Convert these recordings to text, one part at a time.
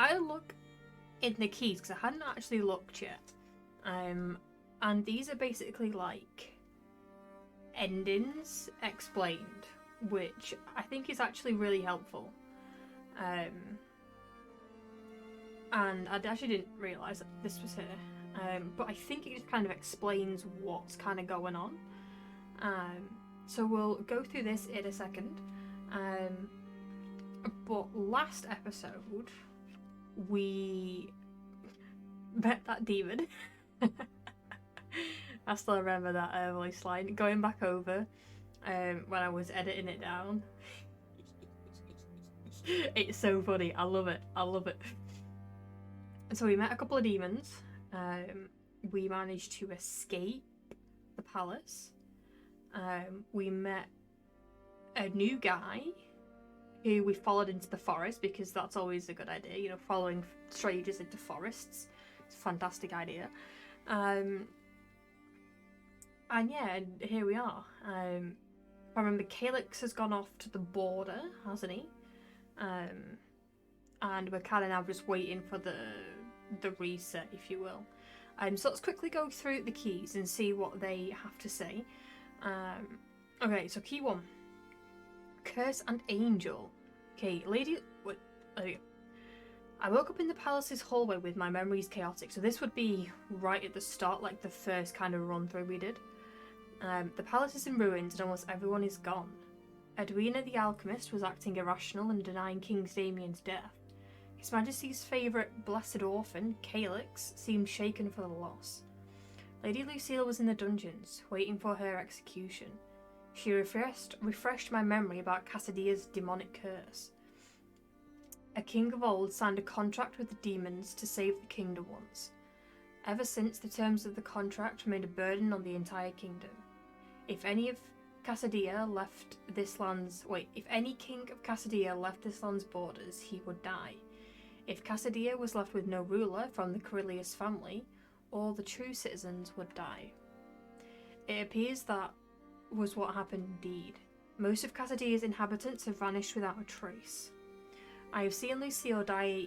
I look in the keys because I hadn't actually looked yet. And these are basically like endings explained, which I think is actually really helpful. And I actually didn't realise that this was here. But I think it just kind of explains what's kind of going on. So we'll go through this in a second. But last episode, we met that demon. I still remember that voice line. Going back over when I was editing it down. It's so funny. I love it. I love it. So we met a couple of demons. We managed to escape the palace. We met a new guy who we followed into the forest because that's always a good idea, you know, following strangers into forests. It's a fantastic idea. And yeah, here we are. I remember Calyx has gone off to the border, hasn't he? And we're kind of now just waiting for the reset, if you will. So let's quickly go through the keys and see what they have to say. Okay, so key 1. Curse and Angel. Okay, I woke up in the palace's hallway with my memories chaotic, so this would be right at the start, like the first kind of run through we did. The palace is in ruins and almost everyone is gone. Edwina the alchemist was acting irrational and denying King Damien's death. His Majesty's favourite blessed orphan, Calyx, seemed shaken for the loss. Lady Lucille was in the dungeons, waiting for her execution. She refreshed my memory about Cassadia's demonic curse. A king of old signed a contract with the demons to save the kingdom once. Ever since, the terms of the contract made a burden on the entire kingdom. If any king of Cassadia left this land's borders, he would die. If Cassadia was left with no ruler from the Corellius family, all the true citizens would die. It appears that was what happened indeed. Most of Cassadia's inhabitants have vanished without a trace. I have seen Lucille die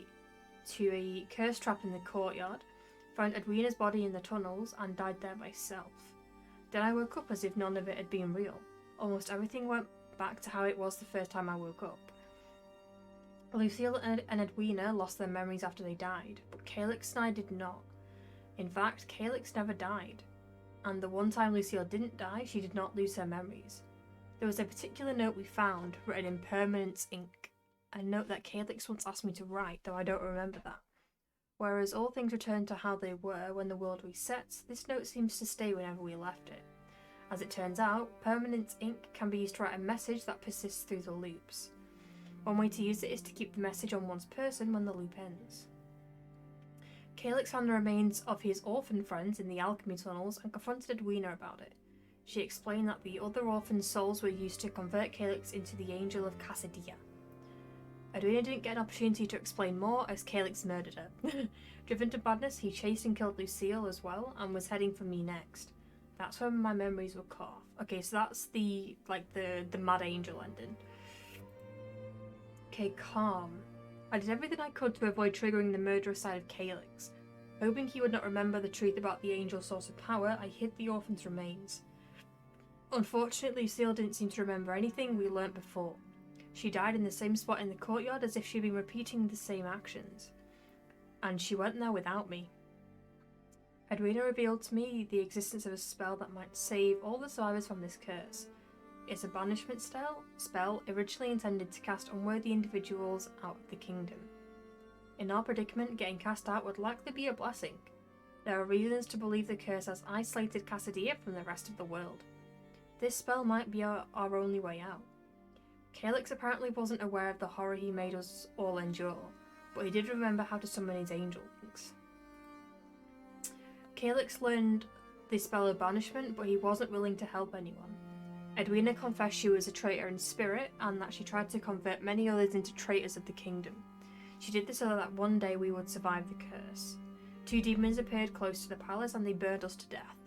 to a curse trap in the courtyard, found Edwina's body in the tunnels, and died there myself. Then I woke up as if none of it had been real. Almost everything went back to how it was the first time I woke up. Lucille and Edwina lost their memories after they died, but Calyx and I did not. In fact, Calyx never died. And the one time Lucille didn't die, she did not lose her memories. There was a particular note we found, written in permanence ink. A note that Calyx once asked me to write, though I don't remember that. Whereas all things returned to how they were when the world resets, this note seems to stay whenever we left it. As it turns out, permanence ink can be used to write a message that persists through the loops. One way to use it is to keep the message on one's person when the loop ends. Calyx found the remains of his orphan friends in the alchemy tunnels and confronted Edwina about it. She explained that the other orphan souls were used to convert Calyx into the Angel of Cassadia. Edwina didn't get an opportunity to explain more as Calyx murdered her. Driven to madness, he chased and killed Lucille as well and was heading for me next. That's when my memories were cut off. Okay, so that's the Mad Angel ending. Okay, calm. I did everything I could to avoid triggering the murderous side of Calyx. Hoping he would not remember the truth about the angel's source of power, I hid the orphan's remains. Unfortunately, Lucille didn't seem to remember anything we learnt before. She died in the same spot in the courtyard as if she'd been repeating the same actions. And she went there without me. Edwina revealed to me the existence of a spell that might save all the survivors from this curse. It's a banishment spell originally intended to cast unworthy individuals out of the kingdom. In our predicament, getting cast out would likely be a blessing. There are reasons to believe the curse has isolated Cassadia from the rest of the world. This spell might be our only way out. Calyx apparently wasn't aware of the horror he made us all endure, but he did remember how to summon his angel wings. Calyx learned the spell of banishment, but he wasn't willing to help anyone. Edwina confessed she was a traitor in spirit, and that she tried to convert many others into traitors of the kingdom. She did this so that one day we would survive the curse. 2 demons appeared close to the palace, and they burned us to death.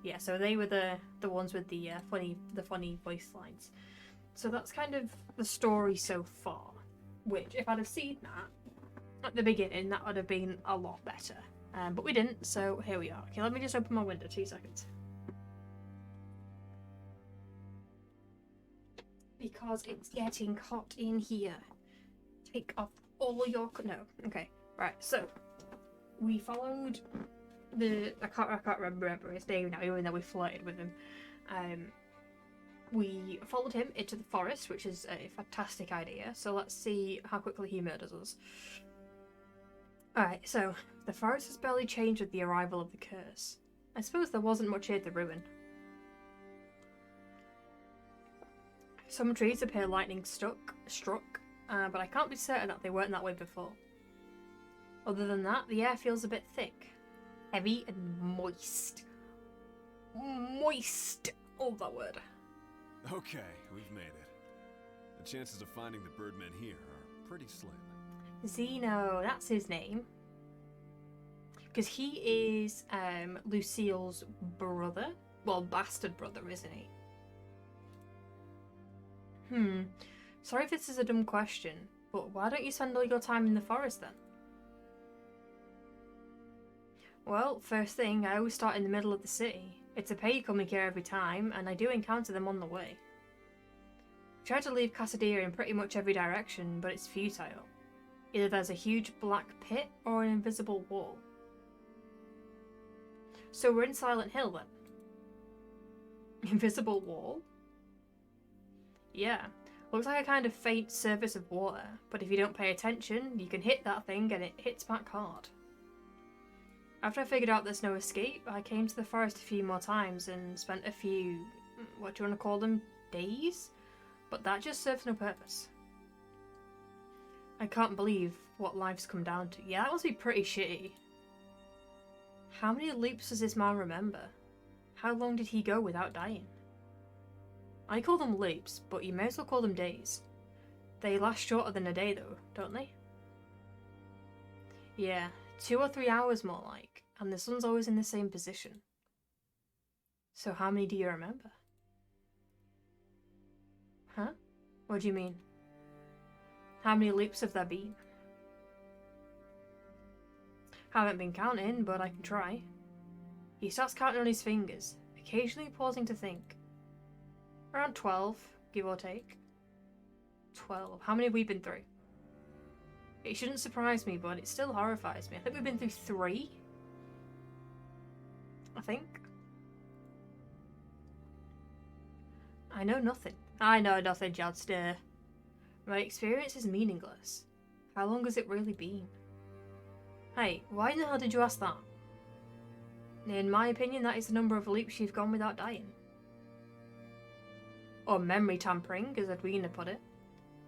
Yeah, so they were the ones with the funny voice lines. So that's kind of the story so far. Which, if I'd have seen that, at the beginning, that would have been a lot better. But we didn't, so here we are. Okay, let me just open my window, 2 seconds. Because it's getting hot in here. Take off all your... No. Okay, right, so we followed I can't remember his name now, even though we flirted with him. We followed him into the forest, which is a fantastic idea. So let's see how quickly he murders us. Alright, so the forest has barely changed with the arrival of the curse. I suppose there wasn't much here to ruin. Some trees appear lightning struck, but I can't be certain that they weren't that way before. Other than that, the air feels a bit thick. Heavy and moist. Moist! Oh, that word. Okay, we've made it. The chances of finding the Birdmen here are pretty slim. Zeno, that's his name. Because he is Lucille's brother. Well, bastard brother, isn't he? Sorry if this is a dumb question, but why don't you spend all your time in the forest then? Well, first thing, I always start in the middle of the city. It's a pay coming here every time, and I do encounter them on the way. I try to leave Casadea in pretty much every direction, but it's futile. Either there's a huge black pit or an invisible wall. So we're in Silent Hill then? Invisible wall? Yeah, looks like a kind of faint surface of water, but if you don't pay attention, you can hit that thing and it hits back hard. After I figured out there's no escape, I came to the forest a few more times and spent a few, what do you want to call them, days? But that just serves no purpose. I can't believe what life's come down to. Yeah, that must be pretty shitty. How many leaps does this man remember? How long did he go without dying? I call them leaps, but you may as well call them days. They last shorter than a day though, don't they? Yeah, 2 or 3 hours more like, and the sun's always in the same position. So how many do you remember? Huh? What do you mean? How many leaps have there been? Haven't been counting, but I can try. He starts counting on his fingers, occasionally pausing to think. Around 12, give or take. 12. How many have we been through? It shouldn't surprise me, but it still horrifies me. I think we've been through 3. I think. I know nothing. I know nothing, Jester. My experience is meaningless. How long has it really been? Hey, why the hell did you ask that? In my opinion, that is the number of leaps you've gone without dying. Or memory tampering, as Edwina put it.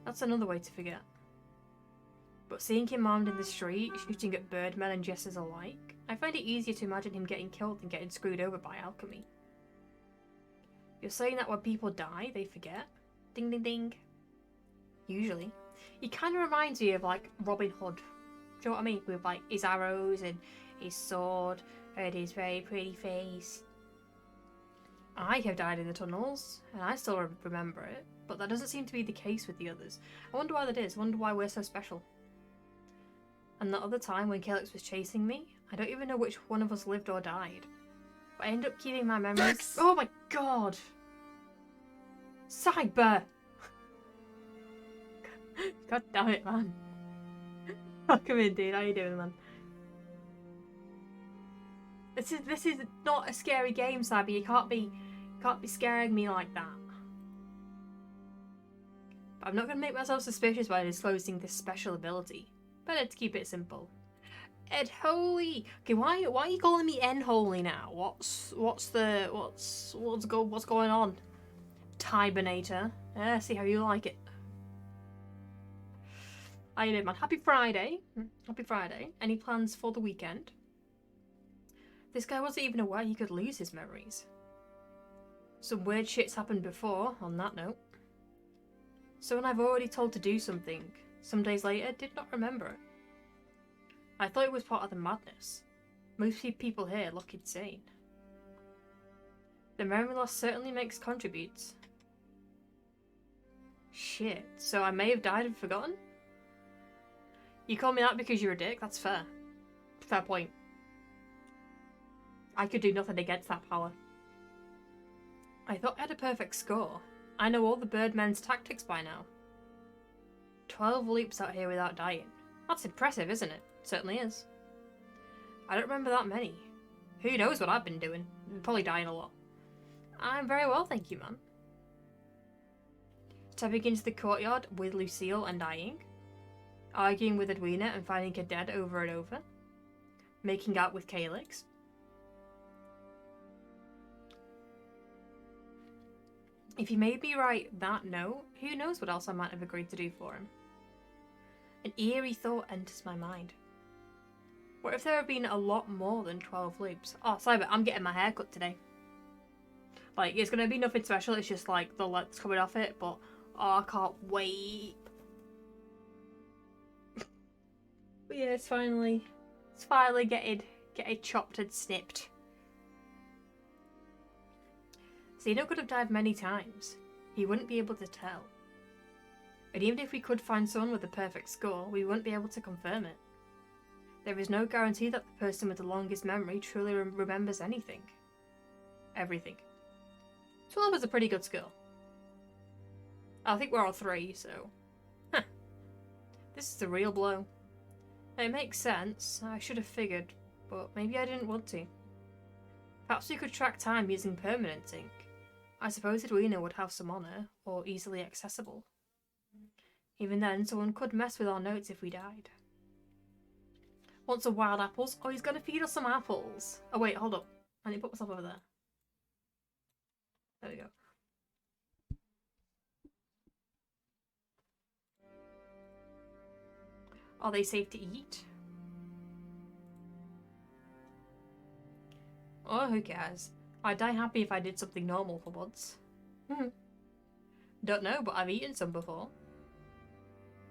That's another way to forget. But seeing him armed in the street, shooting at birdmen and jesters alike, I find it easier to imagine him getting killed than getting screwed over by alchemy. You're saying that when people die, they forget? Ding ding ding. Usually. He kind of reminds me of like Robin Hood. Do you know what I mean? With like his arrows and his sword and his very pretty face. I have died in the tunnels, and I still remember it, but that doesn't seem to be the case with the others. I wonder why that is. I wonder why we're so special. And that other time when Calyx was chasing me, I don't even know which one of us lived or died. But I end up keeping my memories. Dex! Oh my god! Cyber! God damn it, man. Welcome in, dude. How you doing, man? This is not a scary game, Cyber. You can't be scaring me like that. But I'm not gonna make myself suspicious by disclosing this special ability. Better to keep it simple. Ed Holy. Okay, why are you calling me N Holy now? What's going on? Tibernator. See how you like it. How you doing, man? Happy Friday. Happy Friday. Any plans for the weekend? This guy wasn't even aware he could lose his memories. Some weird shit's happened before, on that note. Someone I've already told to do something, some days later, did not remember it. I thought it was part of the madness. Most people here look insane. The memory loss certainly makes contributes. Shit, so I may have died and forgotten? You call me that because you're a dick? That's fair. Fair point. I could do nothing against that power. I thought I had a perfect score. I know all the Birdmen's tactics by now. 12 leaps out here without dying. That's impressive, isn't it? Certainly is. I don't remember that many. Who knows what I've been doing? Probably dying a lot. I'm very well, thank you, man. Stepping into the courtyard with Lucille and dying. Arguing with Edwina and finding her dead over and over. Making out with Calyx. If he made me write that note, who knows what else I might have agreed to do for him. An eerie thought enters my mind. What if there had been a lot more than 12 loops? Oh, sorry, but I'm getting my hair cut today. Like, it's going to be nothing special, it's just like the lights coming off it, but oh, I can't wait. But yeah, it's finally getting chopped and snipped. Zeno could have died many times. He wouldn't be able to tell. And even if we could find someone with a perfect score, we wouldn't be able to confirm it. There is no guarantee that the person with the longest memory truly remembers anything. Everything. 12 is a pretty good skill. I think we're all 3, so... Huh. This is a real blow. It makes sense. I should have figured, but maybe I didn't want to. Perhaps we could track time using permanent ink. I suppose Edwina would have some on her, or easily accessible. Even then, someone could mess with our notes if we died. Want some wild apples? Oh, he's gonna feed us some apples. Oh wait, hold up. I need to put myself over there. There we go. Are they safe to eat? Oh, who cares? I'd die happy if I did something normal for once. Don't know, but I've eaten some before.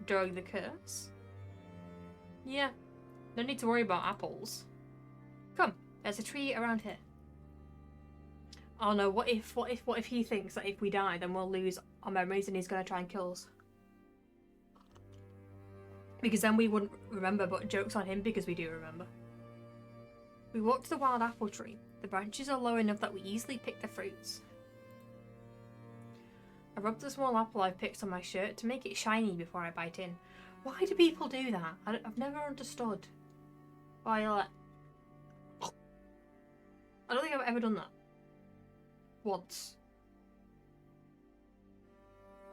During the curse? Yeah, no need to worry about apples. Come, there's a tree around here. Oh no, what if he thinks that if we die then we'll lose our memories and he's gonna try and kill us? Because then we wouldn't remember, but joke's on him because we do remember. We walk to the wild apple tree. The branches are low enough that we easily pick the fruits. I rub the small apple I've picked on my shirt to make it shiny before I bite in. Why do people do that? I've never understood. Why, like... I don't think I've ever done that. Once.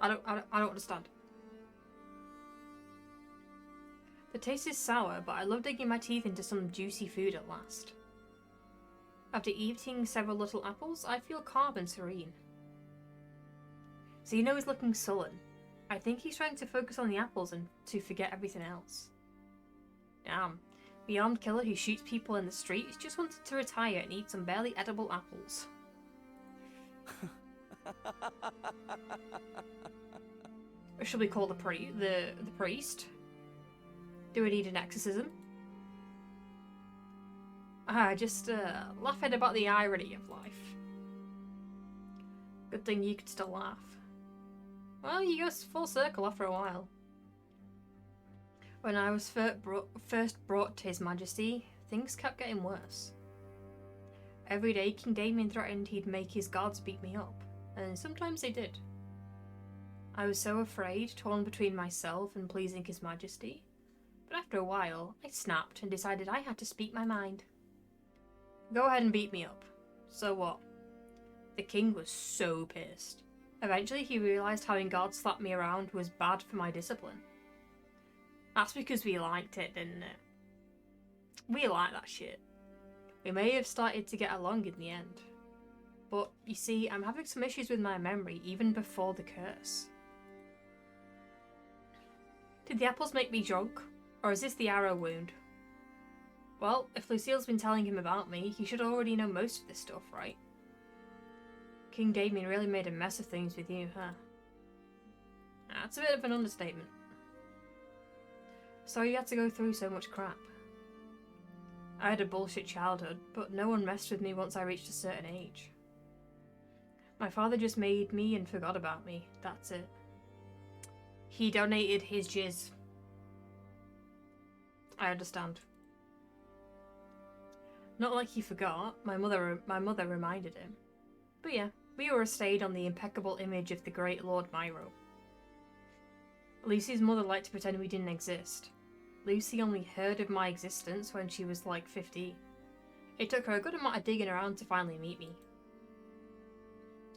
I don't understand. The taste is sour, but I love digging my teeth into some juicy food at last. After eating several little apples, I feel calm and serene. Zeno is looking sullen. I think he's trying to focus on the apples and to forget everything else. Damn, the armed killer who shoots people in the streets just wanted to retire and eat some barely edible apples. Or should we call the priest? Do we need an exorcism? Just laughing about the irony of life. Good thing you could still laugh. Well, you go full circle after a while. When I was first brought to His Majesty, things kept getting worse. Every day King Damien threatened he'd make his guards beat me up, and sometimes they did. I was so afraid, torn between myself and pleasing His Majesty, but after a while, I snapped and decided I had to speak my mind. Go ahead and beat me up. So what? The king was so pissed. Eventually he realised having guards slap me around was bad for my discipline. That's because we liked it, didn't it? We liked that shit. We may have started to get along in the end. But, you see, I'm having some issues with my memory even before the curse. Did the apples make me drunk? Or is this the arrow wound? Well, if Lucille's been telling him about me, he should already know most of this stuff, right? King Damien really made a mess of things with you, huh? That's a bit of an understatement. Sorry you had to go through so much crap. I had a bullshit childhood, but no one messed with me once I reached a certain age. My father just made me and forgot about me, that's it. He donated his jizz. I understand. Not like he forgot. My mother reminded him. But yeah, we were stayed on the impeccable image of the great Lord Myro. Lucy's mother liked to pretend we didn't exist. Lucy only heard of my existence when she was like 15. It took her a good amount of digging around to finally meet me.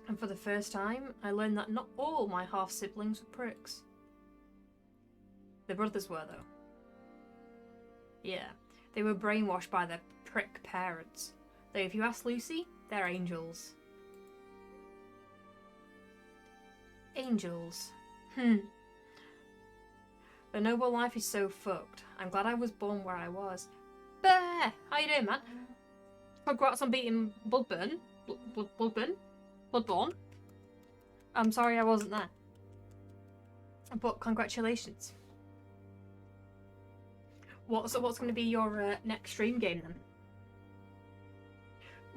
And for the first time, I learned that not all my half-siblings were pricks. The brothers were, though. Yeah, they were brainwashed by their prick parents. Though if you ask Lucy, they're angels. Angels. The noble life is so fucked. I'm glad I was born where I was. Bear! How you doing, man? Congrats on beating Bloodburn. Bloodborne. I'm sorry I wasn't there. But congratulations. What's going to be your next stream game then?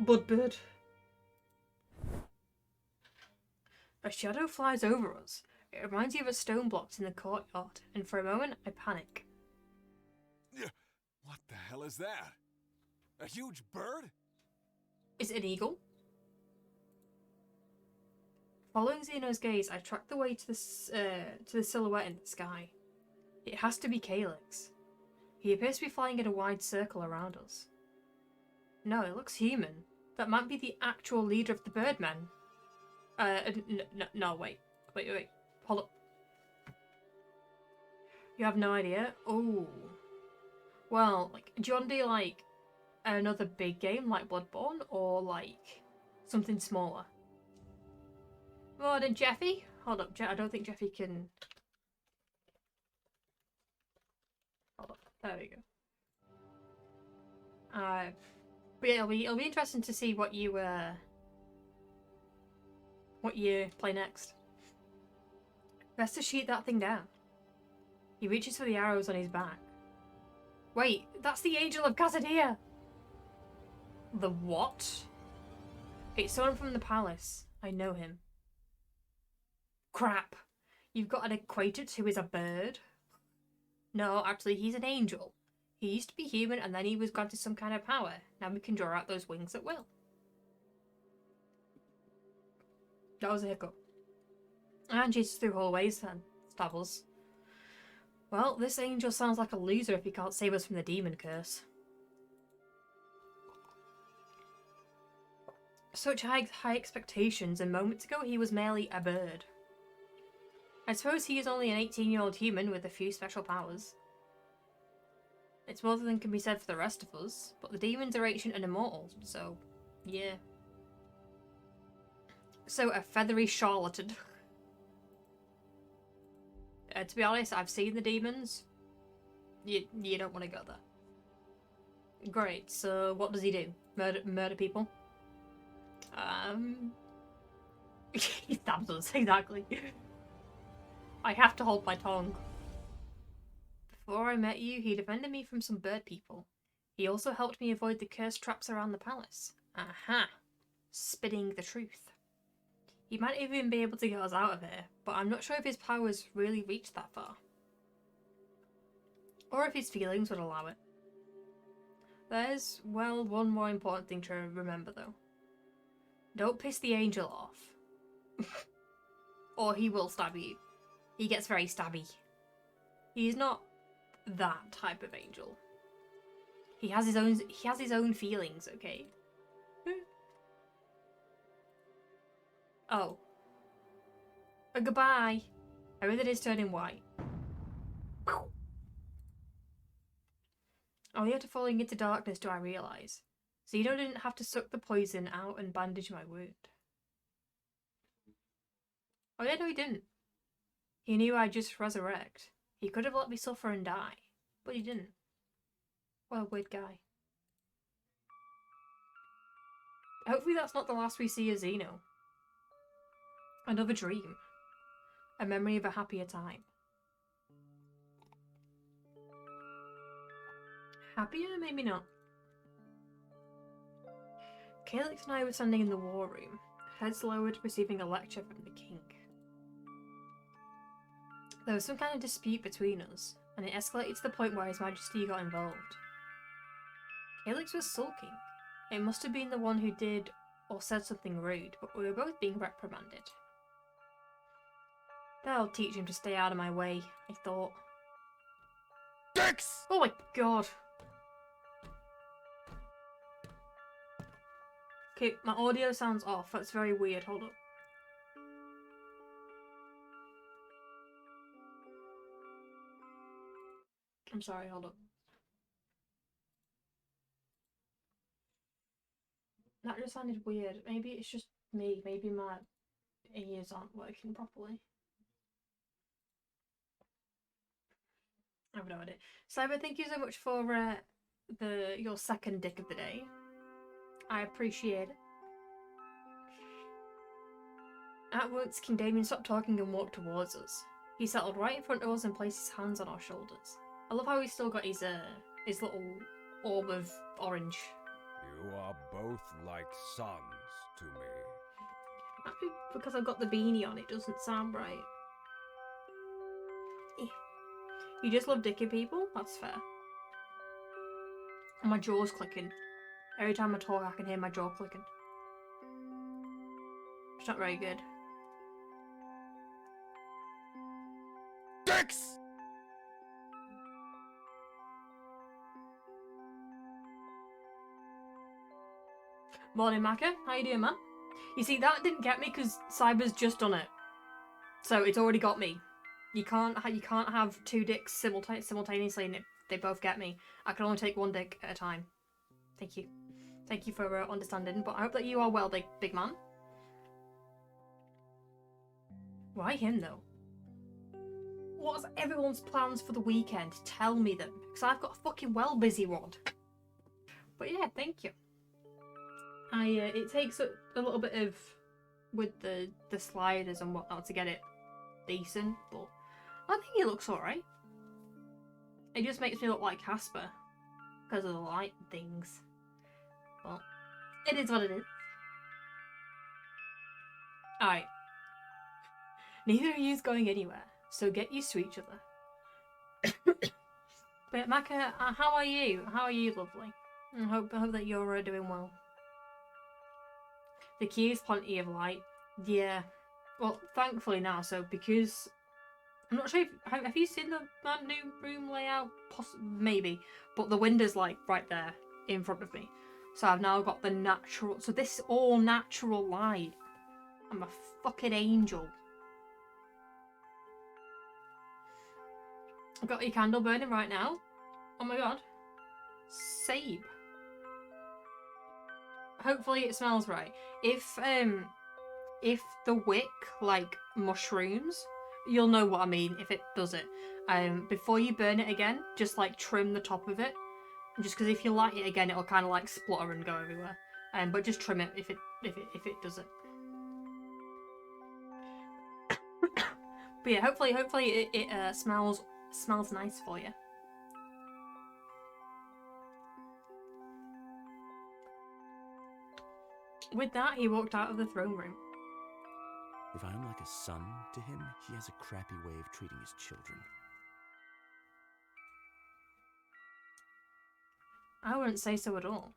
Bloodbird. A shadow flies over us. It reminds you of a stone blocked in the courtyard, and for a moment I panic. What the hell is that? A huge bird? Is it an eagle? Following Xeno's gaze, I track the way to the silhouette in the sky. It has to be Calyx. He appears to be flying in a wide circle around us. No, it looks human. That might be the actual leader of the Birdmen. No, wait. Hold up. You have no idea? Oh. Well, like, do you want to do, like, another big game like Bloodborne, or, like, something smaller? Morning, Jeffy. Hold up, I don't think Jeffy can... Hold up, there we go. But yeah, it'll be interesting to see what you play next. Best to shoot that thing down. He reaches for the arrows on his back. Wait, that's the Angel of Casadea! The what? It's someone from the palace. I know him. Crap. You've got an acquaintance who is a bird? No, actually, he's an angel. He used to be human and then he was granted some kind of power. Now we can draw out those wings at will. That was a hiccup. And Jesus through hallways and stabbles. Well, this angel sounds like a loser if he can't save us from the demon curse. Such high expectations, and moments ago he was merely a bird. I suppose he is only an 18-year-old human with a few special powers. It's more than can be said for the rest of us, but the demons are ancient and immortal, so yeah. So a feathery charlatan. To be honest, I've seen the demons. You don't want to go there. Great, so what does he do? Murder people? He stabs us, exactly. I have to hold my tongue. Before I met you, he defended me from some bird people. He also helped me avoid the cursed traps around the palace. Aha! Spitting the truth. He might even be able to get us out of here, but I'm not sure if his powers really reached that far. Or if his feelings would allow it. There's, well, one more important thing to remember though. Don't piss the angel off. Or he will stab you. He gets very stabby. He's not that type of angel. He has his own feelings, okay? Oh. Goodbye. I read that it's turning white. Only after falling into darkness do I realise. Zeno didn't have to suck the poison out and bandage my wound. Oh yeah, no he didn't. He knew I'd just resurrect. He could have let me suffer and die, but he didn't. What a weird guy. Hopefully that's not the last we see of Zeno. Another dream. A memory of a happier time. Happier? Maybe not. Calyx and I were standing in the war room, heads lowered, receiving a lecture from the king. There was some kind of dispute between us. and it escalated to the point where His Majesty got involved. Calyx was sulking. It must have been the one who did or said something rude, but we were both being reprimanded. That'll teach him to stay out of my way, I thought. Dicks! Oh my god! Okay, my audio sounds off. That's very weird. Hold up. I'm sorry, hold up. That just sounded weird. Maybe it's just me. Maybe my ears aren't working properly. I have no idea. Cyber, thank you so much for your second dick of the day. I appreciate it. At once, King Damien stopped talking and walked towards us. He settled right in front of us and placed his hands on our shoulders. I love how he's still got his little orb of orange. You are both like sons to me. Maybe because I've got the beanie on, it doesn't sound right. You just love dicking people? That's fair. And my jaw's clicking. Every time I talk, I can hear my jaw clicking. It's not very good. Dicks! Morning, Maka. How you doing, man? You see, that didn't get me because Cyber's just done it. So it's already got me. You can't have two dicks simultaneously and they both get me. I can only take one dick at a time. Thank you. Thank you for understanding, but I hope that you are well, big man. Why him, though? What's everyone's plans for the weekend? Tell me them, because I've got a fucking well busy one. But yeah, thank you. It takes a little bit of with the sliders and whatnot to get it decent, but I think it looks alright. It just makes me look like Casper because of the light and things. Well, it is what it is. Alright. Neither of you's going anywhere, so get used to each other. But Maka, how are you? How are you, lovely? I hope that you're doing well. The key is plenty of light. Yeah. Well, thankfully now, so because... I'm not sure if... Have you seen that new room layout? Maybe. But the window's like right there in front of me. So I've now got the natural... So this is all natural light. I'm a fucking angel. I've got your candle burning right now. Oh my god. Save. Hopefully it smells right. If the wick like mushrooms, you'll know what I mean if it does it. Before you burn it again, just like trim the top of it. Just because if you light it again, it'll kind of like splutter and go everywhere. But just trim it if it does it. But yeah, hopefully it smells nice for you. With that, he walked out of the throne room. If I'm like a son to him, he has a crappy way of treating his children. I wouldn't say so at all.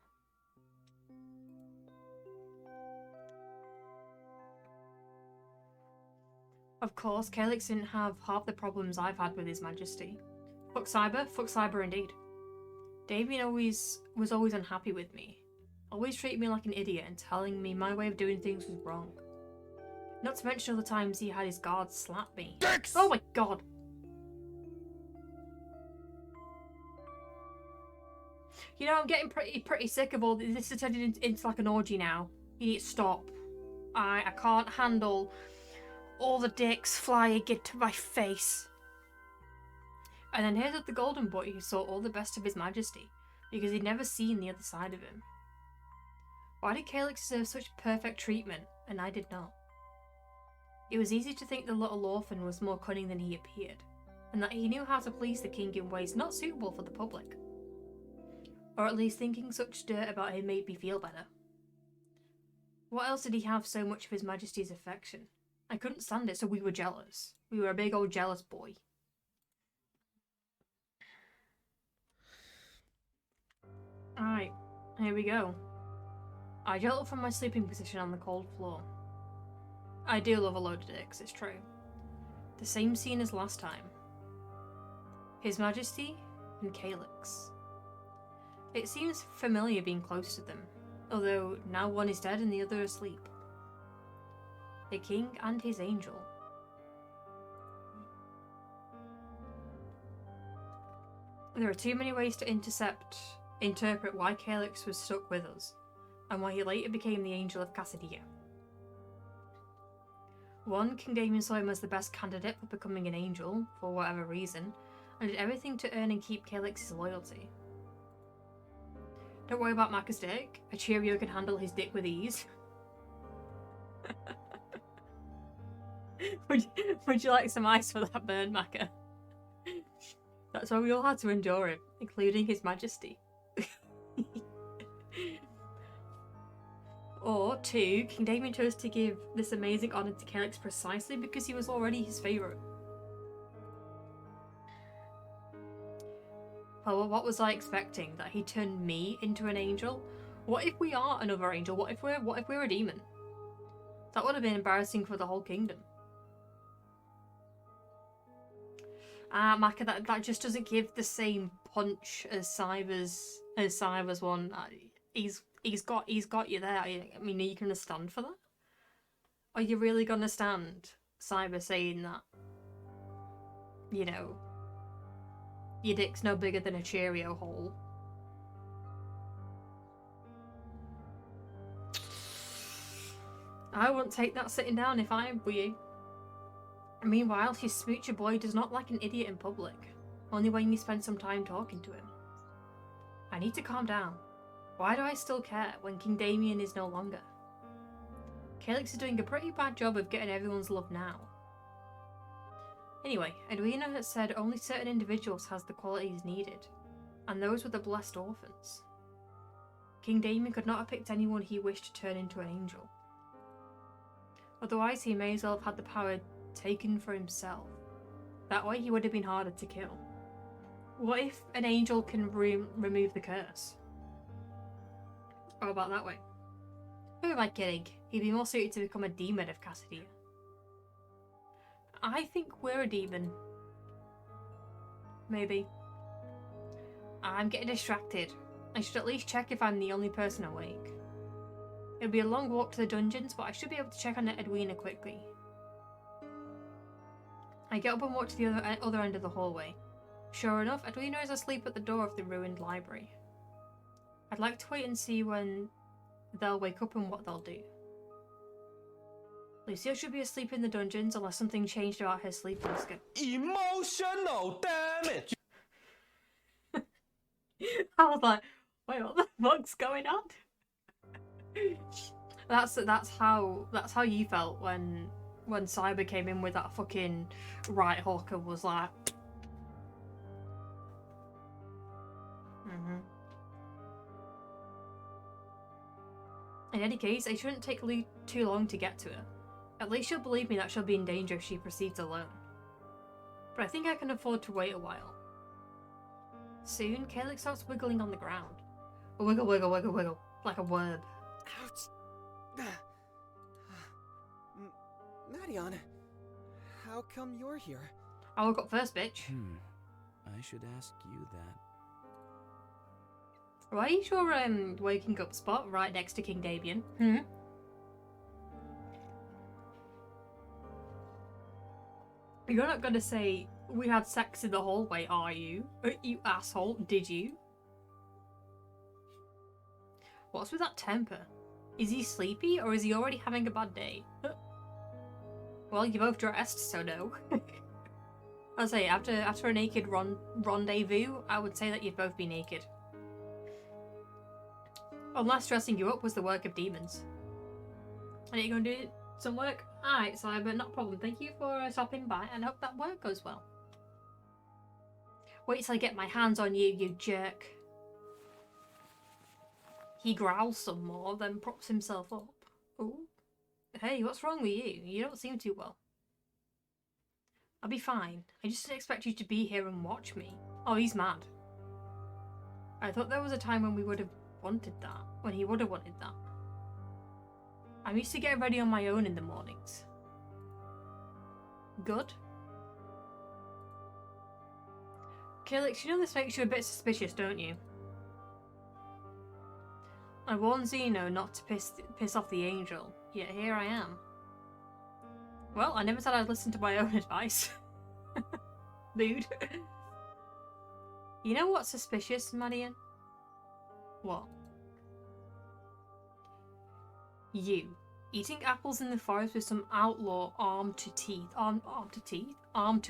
Of course, Calyx didn't have half the problems I've had with His Majesty. Fuck cyber indeed. Damien was always unhappy with me. Always treated me like an idiot and telling me my way of doing things was wrong. Not to mention all the times he had his guards slap me. Dicks! Oh my god! You know, I'm getting pretty sick of all this. This is turning into like an orgy now. You need to stop. I can't handle all the dicks flying into my face. And then here's the golden boy who saw all the best of His Majesty, because he'd never seen the other side of him. Why did Calyx deserve such perfect treatment, and I did not? It was easy to think the little orphan was more cunning than he appeared, and that he knew how to please the king in ways not suitable for the public. Or at least thinking such dirt about him made me feel better. What else did he have so much of His Majesty's affection? I couldn't stand it, so we were jealous. We were a big old jealous boy. Here we go. I got up from my sleeping position on the cold floor. I do love a load of dicks, it's true. The same scene as last time. His Majesty and Calyx. It seems familiar being close to them, although now one is dead and the other asleep. The king and his angel. There are too many ways to interpret why Calyx was stuck with us, and why he later became the Angel of Cassadia. One, King Damien saw him as the best candidate for becoming an angel, for whatever reason, and did everything to earn and keep Calyx's loyalty. Don't worry about Macca's dick. A Cheerio can handle his dick with ease. would you like some ice for that burn, Macca? That's why we all had to endure him, including His Majesty. Or, 2, King Damien chose to give this amazing honour to Calyx precisely because he was already his favourite. Well, what was I expecting? That he turned me into an angel? What if we are another angel? What if we're a demon? That would have been embarrassing for the whole kingdom. Macca, that just doesn't give the same punch as Cyber's one. He's got you there. I mean, are you gonna stand for that? Are you really gonna stand Cyber saying that? You know, your dick's no bigger than a Cheerio hole. I wouldn't take that sitting down if I were you. Meanwhile, his smoocher boy does not like an idiot in public, only when you spend some time talking to him. I need to calm down. Why do I still care when King Damien is no longer? Calyx is doing a pretty bad job of getting everyone's love now. Anyway, Edwina has said only certain individuals has the qualities needed, and those were the blessed orphans. King Damien could not have picked anyone he wished to turn into an angel. Otherwise, he may as well have had the power taken for himself. That way he would have been harder to kill. What if an angel can remove the curse? How about that way? Who am I kidding? He'd be more suited to become a demon of Cassadia. I think we're a demon. Maybe. I'm getting distracted. I should at least check if I'm the only person awake. It'll be a long walk to the dungeons, but I should be able to check on Edwina quickly. I get up and walk to the other end of the hallway. Sure enough, Edwina is asleep at the door of the ruined library. I'd like to wait and see when they'll wake up and what they'll do. Lucia should be asleep in the dungeons unless something changed about her sleeping schedule. Emotional damage! I was like, wait, what the fuck's going on? That's how you felt when Cyber came in with that fucking right hook and was like, In any case, it shouldn't take too long to get to her. At least she'll believe me that she'll be in danger if she proceeds alone. But I think I can afford to wait a while. Soon, Calyx starts wiggling on the ground. Wiggle, wiggle, wiggle, wiggle, like a worm. Ouch! Madion, how come you're here? I woke up first, bitch. I should ask you that. Why is your waking up spot right next to King Damien? You're not gonna say, we had sex in the hallway, are you? You asshole, did you? What's with that temper? Is he sleepy or is he already having a bad day? Well, you both dressed, so no. I'll say, after a naked rendezvous, I would say that you'd both be naked. Unless dressing you up was the work of demons. And you're going to do some work? Alright, Cyber, not a problem. Thank you for stopping by and hope that work goes well. Wait till I get my hands on you, you jerk. He growls some more, then props himself up. Ooh. Hey, what's wrong with you? You don't seem too well. I'll be fine. I just didn't expect you to be here and watch me. Oh, he's mad. I thought there was a time when we would have wanted that, when he would have wanted that. I'm used to getting ready on my own in the mornings. Good. Calyx, you know this makes you a bit suspicious, don't you? I warned Zeno not to piss off the angel, yet here I am. Well, I never said I'd listen to my own advice. Dude. You know what's suspicious, Madion? What? You. Eating apples in the forest with some outlaw armed to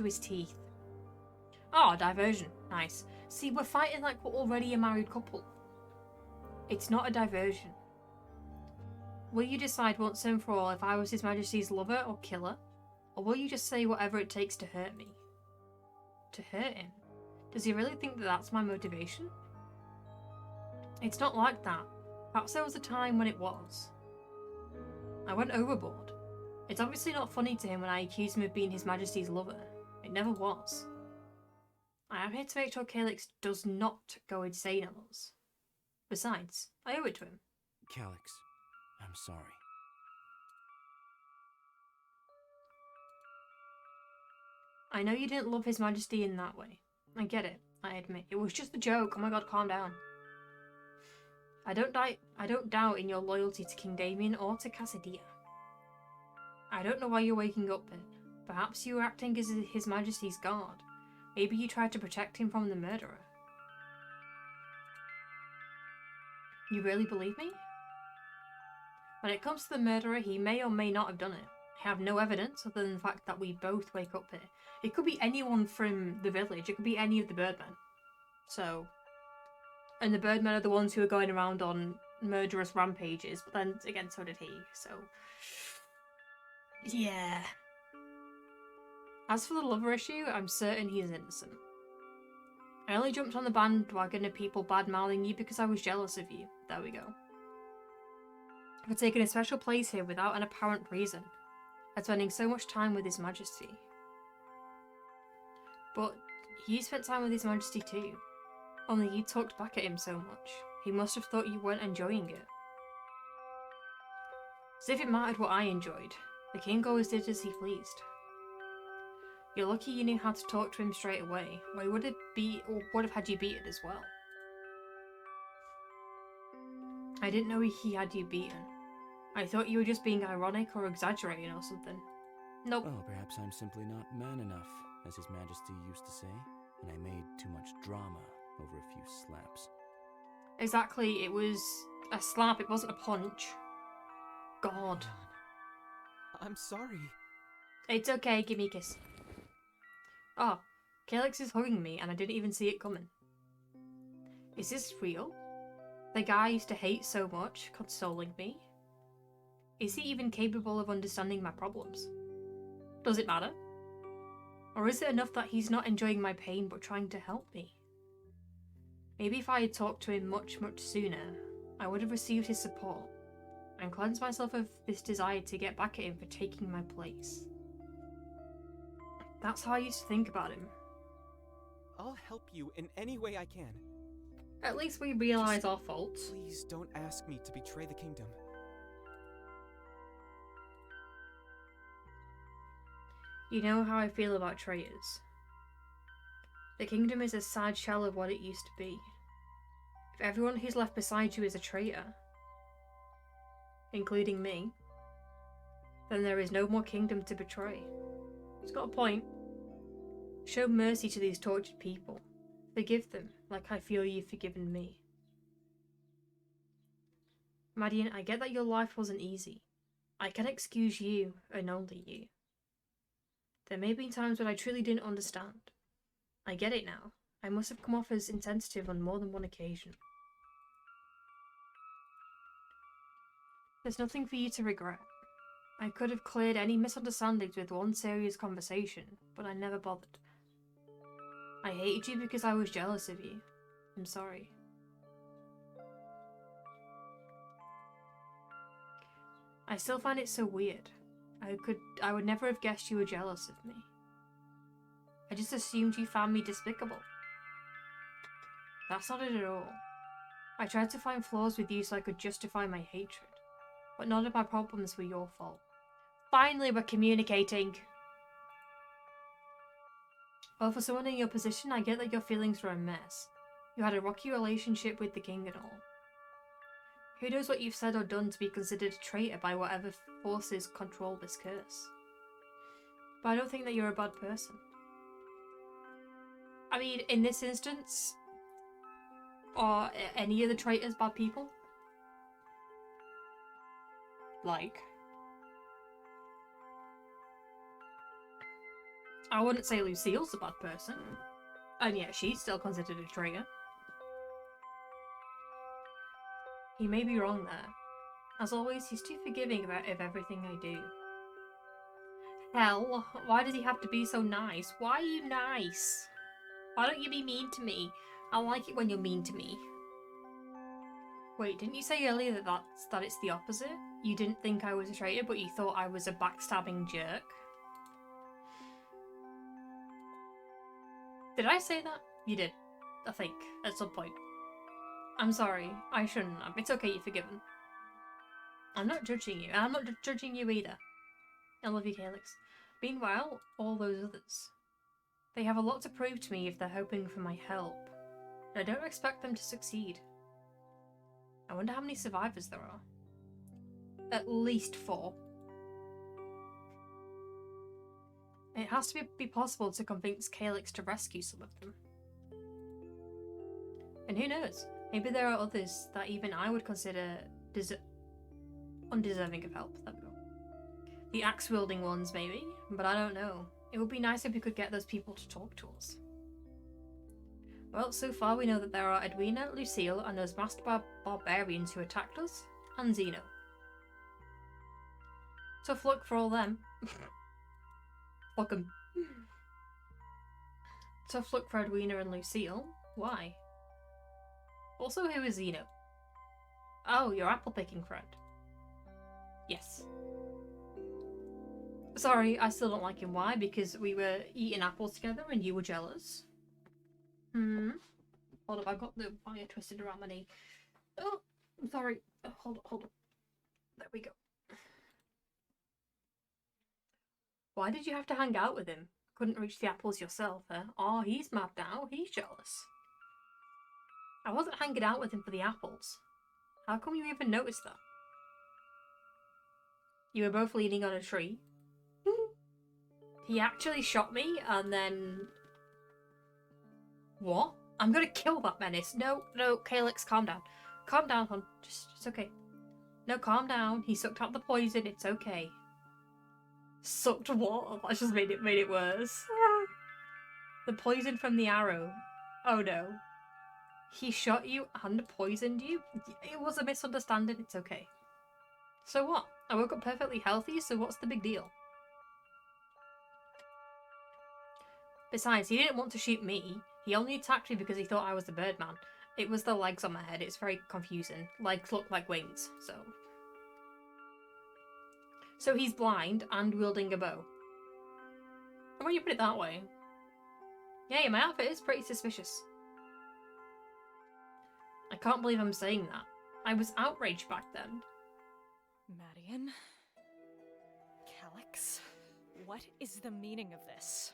his teeth. Oh, diversion. Nice. See, we're fighting like we're already a married couple. It's not a diversion. Will you decide once and for all if I was His Majesty's lover or killer? Or will you just say whatever it takes to hurt me? To hurt him? Does he really think that that's my motivation? It's not like that. Perhaps there was a time when it was. I went overboard. It's obviously not funny to him when I accuse him of being His Majesty's lover. It never was. I am here to make sure Calyx does not go insane on us. Besides, I owe it to him. Calyx, I'm sorry. I know you didn't love His Majesty in that way. I get it, I admit. It was just a joke. Oh my god, calm down. I don't doubt in your loyalty to King Damien or to Cassadia. I don't know why you're waking up then. Perhaps you were acting as His Majesty's guard. Maybe you tried to protect him from the murderer. You really believe me? When it comes to the murderer, he may or may not have done it. I have no evidence other than the fact that we both wake up here. It could be anyone from the village. It could be any of the birdmen. So... And the birdmen are the ones who are going around on murderous rampages. But then, again, so did he. So... Yeah. As for the lover issue, I'm certain he is innocent. I only jumped on the bandwagon of people bad-mouthing you because I was jealous of you. There we go. For taking a special place here without an apparent reason, and spending so much time with His Majesty. But you spent time with His Majesty too. Only you talked back at him so much. He must have thought you weren't enjoying it. As if it mattered what I enjoyed. The king always did as he pleased. You're lucky you knew how to talk to him straight away, or he would have had you beaten as well. I didn't know he had you beaten. I thought you were just being ironic or exaggerating or something. Nope. Well, perhaps I'm simply not man enough, as His Majesty used to say, and I made too much drama over a few slaps. Exactly, it was a slap, it wasn't a punch. God. I'm sorry. It's okay, give me a kiss. Oh, Calyx is hugging me and I didn't even see it coming. Is this real? The guy I used to hate so much, consoling me? Is he even capable of understanding my problems? Does it matter? Or is it enough that he's not enjoying my pain but trying to help me? Maybe if I had talked to him much, much sooner, I would have received his support and cleansed myself of this desire to get back at him for taking my place. That's how I used to think about him. I'll help you in any way I can. At least we realise our faults. Please don't ask me to betray the kingdom. You know how I feel about traitors. The kingdom is a sad shell of what it used to be. If everyone who's left beside you is a traitor, including me, then there is no more kingdom to betray. It's got a point. Show mercy to these tortured people. Forgive them, like I feel you've forgiven me. Madion, I get that your life wasn't easy. I can excuse you, and only you. There may have been times when I truly didn't understand. I get it now. I must have come off as insensitive on more than one occasion. There's nothing for you to regret. I could have cleared any misunderstandings with one serious conversation, but I never bothered. I hated you because I was jealous of you. I'm sorry. I still find it so weird. I would never have guessed you were jealous of me. I just assumed you found me despicable. That's not it at all. I tried to find flaws with you so I could justify my hatred, but none of my problems were your fault. Finally, we're communicating. Well, for someone in your position, I get that your feelings were a mess. You had a rocky relationship with the king and all. Who knows what you've said or done to be considered a traitor by whatever forces control this curse. But I don't think that you're a bad person. I mean, in this instance, are any of the traitors bad people? Like, I wouldn't say Lucille's a bad person, and yet she's still considered a traitor. He may be wrong there. As always, he's too forgiving of everything I do. Hell, why does he have to be so nice? Why are you nice? Why don't you be mean to me? I like it when you're mean to me. Wait, didn't you say earlier that it's the opposite? You didn't think I was a traitor, but you thought I was a backstabbing jerk? Did I say that? You did, I think, at some point. I'm sorry, I shouldn't have. It's okay, you're forgiven. I'm not judging you, and I'm not judging you either. I love you, Calyx. Meanwhile, all those others. They have a lot to prove to me if they're hoping for my help. And I don't expect them to succeed. I wonder how many survivors there are. At least 4. It has to be possible to convince Calyx to rescue some of them. And who knows? Maybe there are others that even I would consider undeserving of help. There we go. The axe-wielding ones, maybe, but I don't know. It would be nice if we could get those people to talk to us. Well, so far we know that there are Edwina, Lucille, and those masked barbarians who attacked us, and Zeno. Tough luck for all them. Fuck 'em. Tough luck for Edwina and Lucille. Why? Also, who is Zeno? Oh, your apple-picking friend. Yes. Sorry, I still don't like him. Why? Because we were eating apples together and you were jealous? Hold up, I got the wire twisted around my knee. Oh, I'm sorry. Oh, hold up. There we go. Why did you have to hang out with him? Couldn't reach the apples yourself, huh? Oh, he's mad now. He's jealous. I wasn't hanging out with him for the apples. How come you even noticed that? You were both leaning on a tree. He actually shot me and then... What? I'm gonna kill that menace. No, Calyx, calm down. Calm down, hon. It's okay. No, calm down. He sucked out the poison. It's okay. Sucked what? That just made it worse. The poison from the arrow. Oh no. He shot you and poisoned you? It was a misunderstanding. It's okay. So what? I woke up perfectly healthy, so what's the big deal? Besides, he didn't want to shoot me. He only attacked me because he thought I was the Birdman. It was the legs on my head. It's very confusing. Legs look like wings, so... So he's blind and wielding a bow. And when you put it that way... Yeah, my outfit is pretty suspicious. I can't believe I'm saying that. I was outraged back then. Madion? Calyx? What is the meaning of this?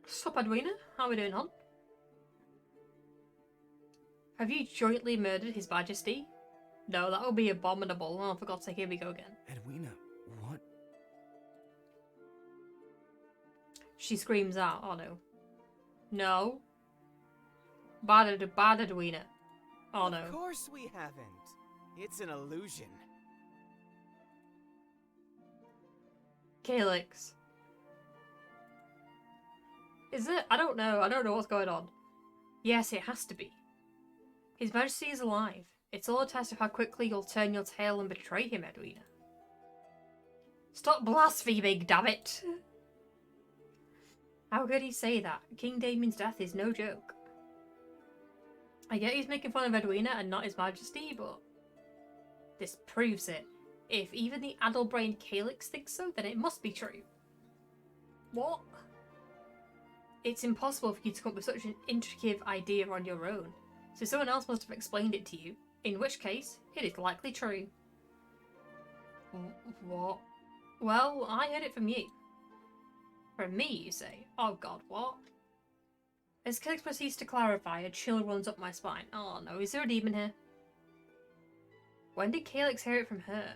Sup, Edwina? How are we doing, hon? Have you jointly murdered His Majesty? No, that would be abominable. Oh, for God's sake, here we go again. Edwina, what? She screams out. Oh no. No. Bad Edwina. Oh no. Of course we haven't. It's an illusion. Calyx. Is it? I don't know. I don't know what's going on. Yes, it has to be. His Majesty is alive. It's all a test of how quickly you'll turn your tail and betray him, Edwina. Stop blaspheming, damn it! How could he say that? King Damien's death is no joke. I get he's making fun of Edwina and not His Majesty, but... this proves it. If even the addle-brained Calyx thinks so, then it must be true. What? It's impossible for you to come up with such an intricate idea on your own. So someone else must have explained it to you, in which case, it is likely true. What? Well, I heard it from you. From me, you say? Oh god, what? As Calyx proceeds to clarify, a chill runs up my spine. Oh no, is there a demon here? When did Calyx hear it from her?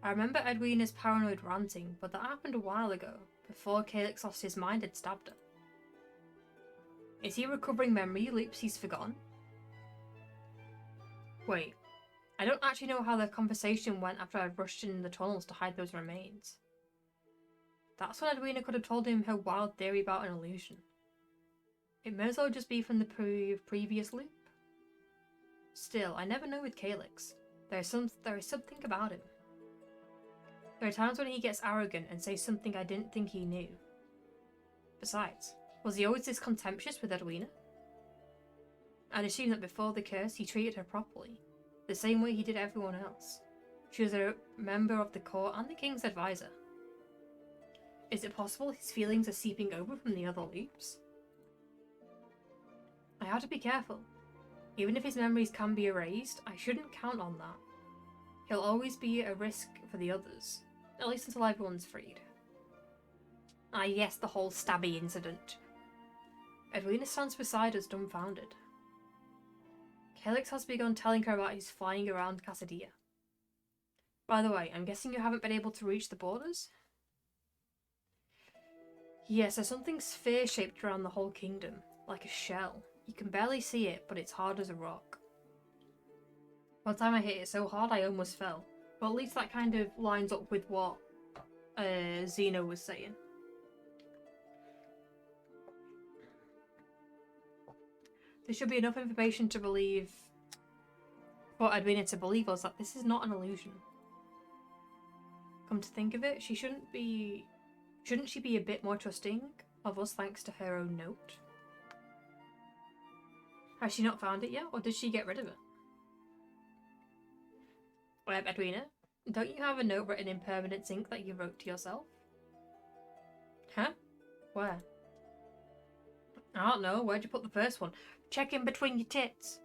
I remember Edwina's paranoid ranting, but that happened a while ago, before Calyx lost his mind and stabbed her. Is he recovering memory loops he's forgotten? Wait, I don't actually know how their conversation went after I rushed in the tunnels to hide those remains. That's when Edwina could have told him her wild theory about an illusion. It may as well just be from the previous loop. Still, I never know with Calyx. There is something about him. There are times when he gets arrogant and says something I didn't think he knew. Besides, was he always this contemptuous with Edwina? I'd assume that before the curse he treated her properly, the same way he did everyone else. She was a member of the court and the king's advisor. Is it possible his feelings are seeping over from the other loops? I have to be careful. Even if his memories can be erased, I shouldn't count on that. He'll always be a risk for the others, at least until everyone's freed. Ah yes, the whole stabby incident. Edwina stands beside us, dumbfounded. Calyx has begun telling her about his flying around Cassadia. By the way, I'm guessing you haven't been able to reach the borders? Yes, there's something sphere-shaped around the whole kingdom, like a shell. You can barely see it, but it's hard as a rock. One time I hit it so hard I almost fell. But at least that kind of lines up with what Zeno was saying. There should be enough information to believe, for Edwina to believe us, that this is not an illusion. Come to think of it, shouldn't she be a bit more trusting of us thanks to her own note? Has she not found it yet, or did she get rid of it? Edwina, don't you have a note written in permanent ink that you wrote to yourself? Huh? Where? I don't know, where'd you put the first one? Check in between your tits.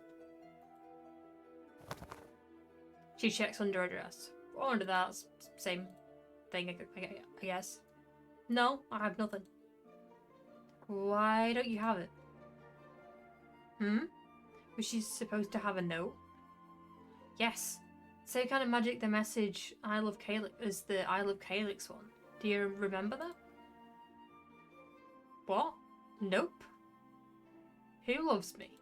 She checks under her dress. Or under that, same thing, I guess. No, I have nothing. Why don't you have it? Was she supposed to have a note? Yes. Same kind of magic the message I love Calyx is the I love Calyx one. Do you remember that? What? Nope. Who loves me?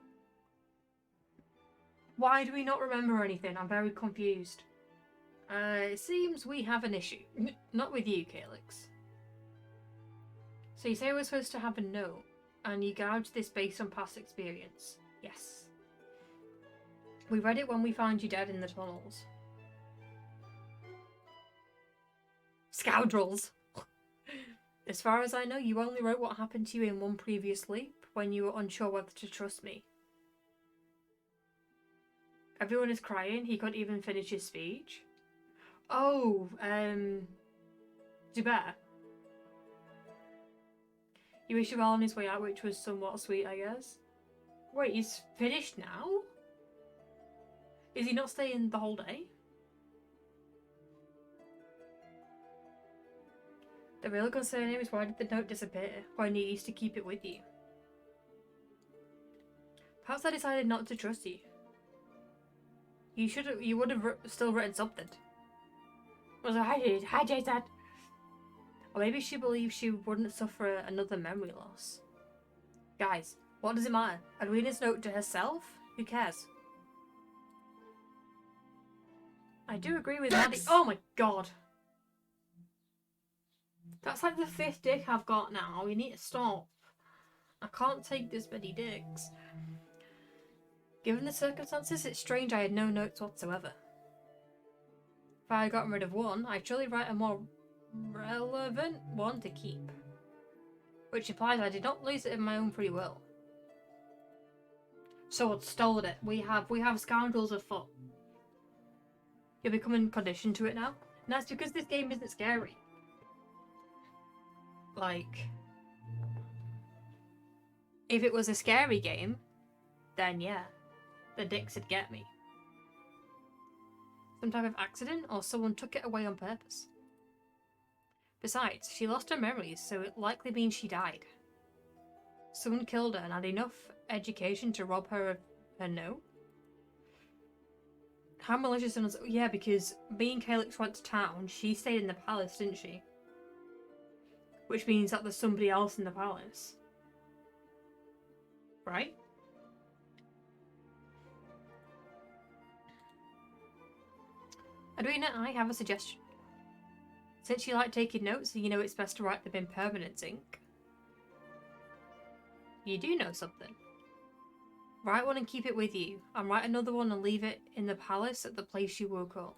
Why do we not remember anything? I'm very confused. It seems we have an issue. Not with you, Calyx. So you say we're supposed to have a note, and you gouge this based on past experience. Yes. We read it when we found you dead in the tunnels. Scoundrels! As far as I know, you only wrote what happened to you in one previous leap, when you were unsure whether to trust me. Everyone is crying, he couldn't even finish his speech. Oh, Zubair. You wish him well on his way out, which was somewhat sweet, I guess. Wait, he's finished now? Is he not staying the whole day? The real concern here is why did the note disappear when you used to keep it with you? Perhaps I decided not to trust you. You would have still written something. Was it hi Jason? Or maybe she believed she wouldn't suffer another memory loss. Guys, what does it matter? Edwina's note to herself? Who cares? I do agree with Maddie. Oh my god. That's like the 5th dick I've got now. You need to stop. I can't take this many dicks. Given the circumstances, it's strange I had no notes whatsoever. If I had gotten rid of one, I'd surely write a more relevant one to keep. Which implies I did not lose it of my own free will. Someone stole it. We have scoundrels afoot. You're becoming conditioned to it now. And that's because this game isn't scary. Like, if it was a scary game, then yeah. the dicks would get me. Some type of accident, or someone took it away on purpose. Besides, she lost her memories, so it likely means she died. Someone killed her and had enough education to rob her of her note? How malicious and yeah, because me and Calyx went to town, she stayed in the palace, didn't she? Which means that there's somebody else in the palace. Right? Edwina, I have a suggestion. Since you like taking notes and you know it's best to write them in permanent ink, you do know something. Write one and keep it with you, and write another one and leave it in the palace at the place you woke up.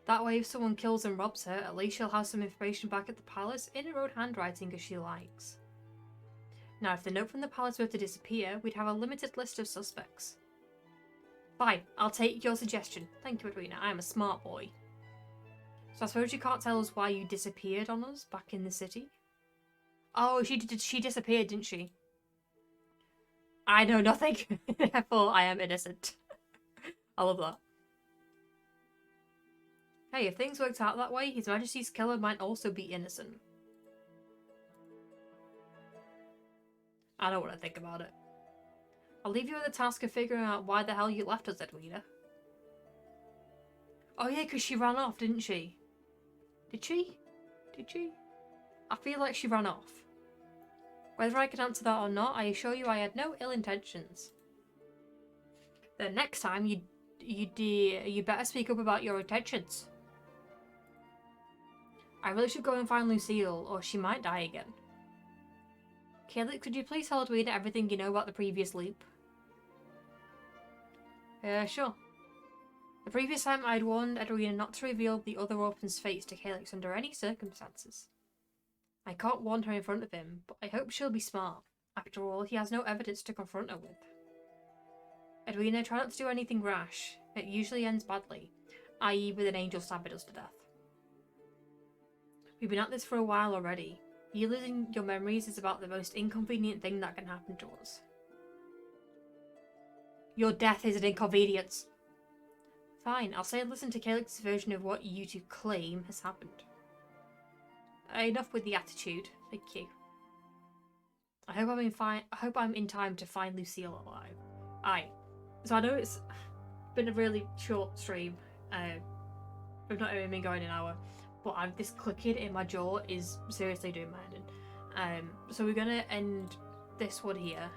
That way if someone kills and robs her, at least she'll have some information back at the palace in her own handwriting as she likes. Now if the note from the palace were to disappear, we'd have a limited list of suspects. Fine, I'll take your suggestion. Thank you, Edwina, I am a smart boy. So I suppose you can't tell us why you disappeared on us back in the city? Oh, she disappeared, didn't she? I know nothing, therefore I am innocent. I love that. Hey, if things worked out that way, His Majesty's killer might also be innocent. I don't want to think about it. I'll leave you with the task of figuring out why the hell you left us, Edwina. Oh yeah, because she ran off, didn't she? Did she? Did she? I feel like she ran off. Whether I can answer that or not, I assure you I had no ill intentions. The next time you better speak up about your intentions. I really should go and find Lucille, or she might die again. Calyx, could you please tell Edwina everything you know about the previous loop? Sure. The previous time I'd warned Edwina not to reveal the other orphan's face to Calyx under any circumstances. I can't warn her in front of him, but I hope she'll be smart. After all, he has no evidence to confront her with. Edwina, try not to do anything rash. It usually ends badly, i.e. with an angel stabbing us to death. We've been at this for a while already. You losing your memories is about the most inconvenient thing that can happen to us. Your death is an inconvenience. Fine, I'll say listen to Calyx's version of what you two claim has happened. Enough with the attitude. Thank you. I hope I'm in time to find Lucille alive. Aye. So I know it's been a really short stream. We've not even been going an hour, but this clicking in my jaw is seriously doing my head in. So we're gonna end this one here.